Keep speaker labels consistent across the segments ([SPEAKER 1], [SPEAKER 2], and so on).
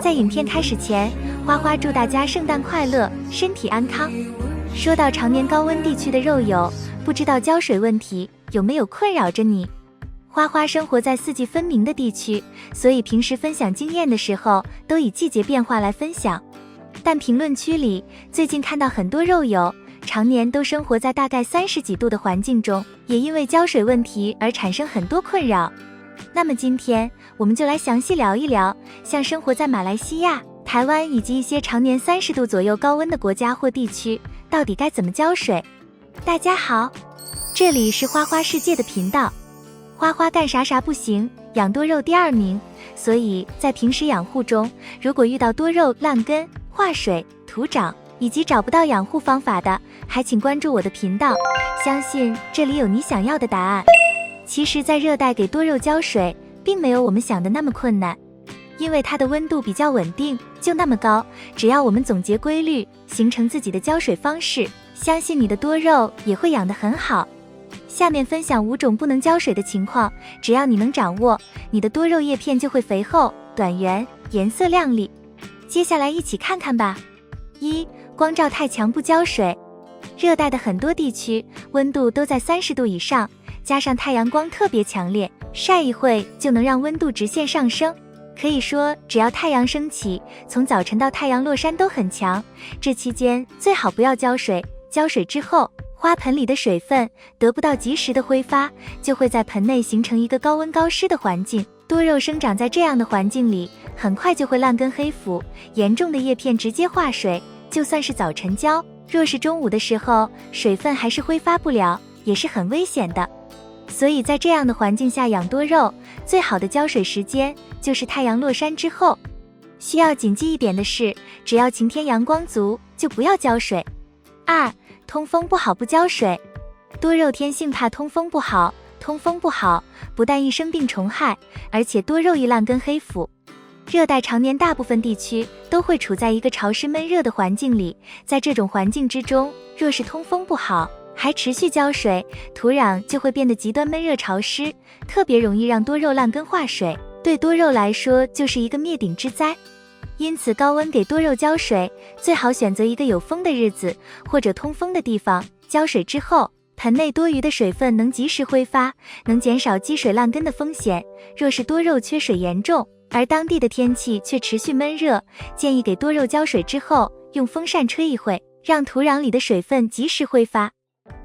[SPEAKER 1] 在影片开始前，花花祝大家圣诞快乐，身体安康。说到常年高温地区的肉友，不知道浇水问题有没有困扰着你？花花生活在四季分明的地区，所以平时分享经验的时候都以季节变化来分享。但评论区里最近看到很多肉友常年都生活在大概30几度的环境中，也因为浇水问题而产生很多困扰。那么今天我们就来详细聊一聊，像生活在马来西亚、台湾以及一些常年30度左右高温的国家或地区，到底该怎么浇水。大家好，这里是花花世界的频道。花花干啥啥不行，养多肉第2名，所以在平时养护中，如果遇到多肉烂根、化水、徒长以及找不到养护方法的，还请关注我的频道，相信这里有你想要的答案。其实在热带给多肉浇水并没有我们想的那么困难，因为它的温度比较稳定，就那么高，只要我们总结规律，形成自己的浇水方式，相信你的多肉也会养得很好。下面分享5种不能浇水的情况，只要你能掌握，你的多肉叶片就会肥厚、短圆、颜色亮丽。接下来一起看看吧。1. 光照太强不浇水。热带的很多地区温度都在30度以上，加上太阳光特别强烈，晒一会就能让温度直线上升。可以说只要太阳升起，从早晨到太阳落山都很强，这期间最好不要浇水。浇水之后，花盆里的水分得不到及时的挥发，就会在盆内形成一个高温高湿的环境，多肉生长在这样的环境里，很快就会烂根黑腐，严重的叶片直接化水。就算是早晨浇，若是中午的时候水分还是挥发不了，也是很危险的。所以在这样的环境下养多肉，最好的浇水时间就是太阳落山之后。需要谨记一点的是，只要晴天阳光足，就不要浇水。2. 通风不好不浇水。多肉天性怕通风不好，通风不好不但易生病虫害，而且多肉易烂根黑腐。热带常年大部分地区都会处在一个潮湿闷热的环境里，在这种环境之中，若是通风不好，还持续浇水，土壤就会变得极端闷热潮湿，特别容易让多肉烂根化水，对多肉来说就是一个灭顶之灾。因此高温给多肉浇水，最好选择一个有风的日子或者通风的地方。浇水之后，盆内多余的水分能及时挥发，能减少积水烂根的风险。若是多肉缺水严重，而当地的天气却持续闷热，建议给多肉浇水之后，用风扇吹一会，让土壤里的水分及时挥发。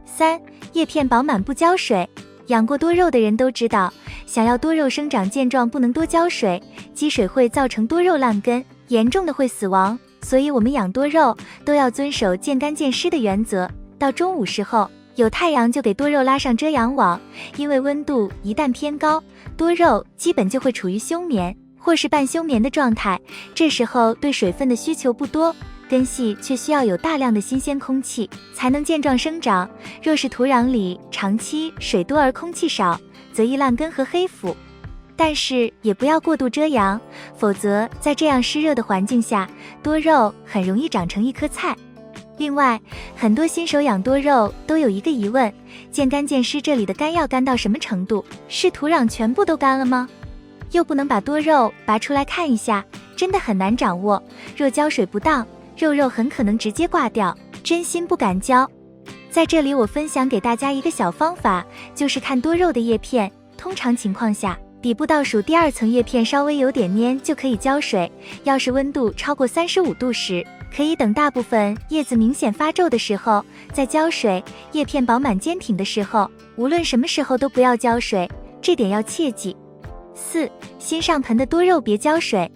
[SPEAKER 1] 3. 叶片饱满不浇水。养过多肉的人都知道，想要多肉生长健壮，不能多浇水，积水会造成多肉烂根，严重的会死亡。所以我们养多肉都要遵守见干见湿的原则，到中午时候有太阳就给多肉拉上遮阳网，因为温度一旦偏高，多肉基本就会处于休眠或是半休眠的状态，这时候对水分的需求不多，根系却需要有大量的新鲜空气才能健壮生长。若是土壤里长期水多而空气少，则易烂根和黑腐。但是也不要过度遮阳，否则在这样湿热的环境下，多肉很容易长成一棵菜。另外，很多新手养多肉都有一个疑问，见干见湿这里的干要干到什么程度？是土壤全部都干了吗？又不能把多肉拔出来看一下，真的很难掌握。若浇水不当，肉很可能直接挂掉，真心不敢浇。在这里我分享给大家一个小方法，就是看多肉的叶片，通常情况下底部倒数第2层叶片稍微有点蔫就可以浇水，要是温度超过35度时，可以等大部分叶子明显发皱的时候再浇水，叶片饱满坚挺的时候，无论什么时候都不要浇水，这点要切记。4. 新上盆的多肉别浇水。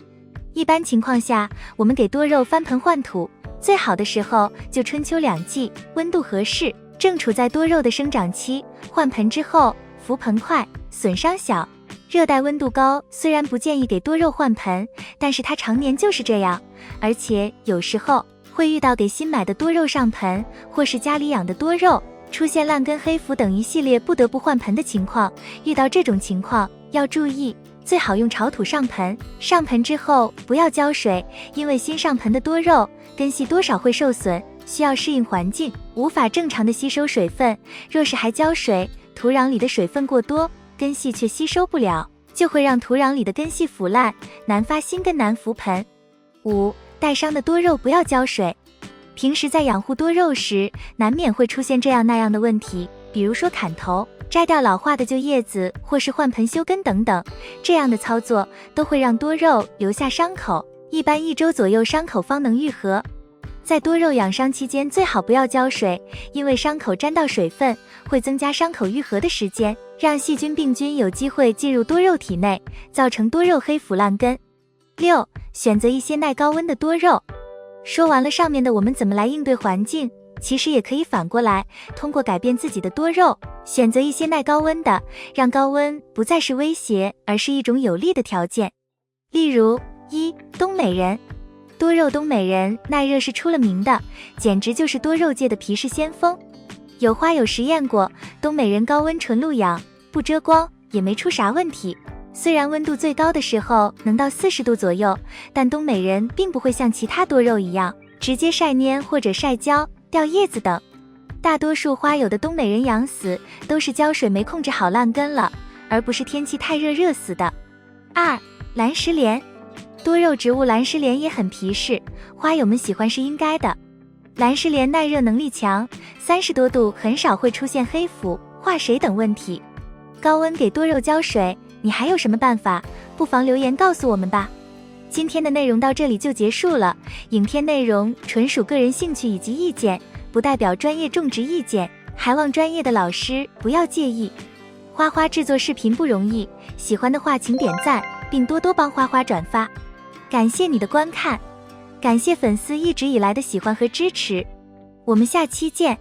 [SPEAKER 1] 一般情况下，我们给多肉翻盆换土，最好的时候就春秋2季，温度合适，正处在多肉的生长期，换盆之后浮盆快，损伤小。热带温度高，虽然不建议给多肉换盆，但是它常年就是这样，而且有时候会遇到给新买的多肉上盆，或是家里养的多肉出现烂根黑腐等一系列不得不换盆的情况。遇到这种情况要注意，最好用潮土上盆，上盆之后不要浇水，因为新上盆的多肉根系多少会受损，需要适应环境，无法正常的吸收水分。若是还浇水，土壤里的水分过多，根系却吸收不了，就会让土壤里的根系腐烂，难发新根难扶盆。5. 带伤的多肉不要浇水。平时在养护多肉时，难免会出现这样那样的问题，比如说砍头、摘掉老化的旧叶子，或是换盆修根等等，这样的操作都会让多肉留下伤口，一般1周左右伤口方能愈合。在多肉养伤期间最好不要浇水，因为伤口沾到水分会增加伤口愈合的时间，让细菌病菌有机会进入多肉体内，造成多肉黑腐烂根。6. 选择一些耐高温的多肉。说完了上面的我们怎么来应对环境，其实也可以反过来，通过改变自己的多肉，选择一些耐高温的，让高温不再是威胁，而是一种有利的条件。例如1. 冬美人。多肉冬美人耐热是出了名的，简直就是多肉界的皮氏先锋。有花友实验过，冬美人高温纯露养，不遮光，也没出啥问题。虽然温度最高的时候能到40度左右，但冬美人并不会像其他多肉一样直接晒蔫或者晒焦、掉叶子等。大多数花友的冬美人养死都是浇水没控制好烂根了，而不是天气太热热死的。2. 蓝石莲。多肉植物蓝石莲也很皮实，花友们喜欢是应该的。蓝石莲耐热能力强，30多度很少会出现黑腐、化水等问题。高温给多肉浇水，你还有什么办法？不妨留言告诉我们吧。今天的内容到这里就结束了，影片内容纯属个人兴趣以及意见，不代表专业种植意见，还望专业的老师不要介意。花花制作视频不容易，喜欢的话请点赞，并多多帮花花转发。感谢你的观看，感谢粉丝一直以来的喜欢和支持，我们下期见。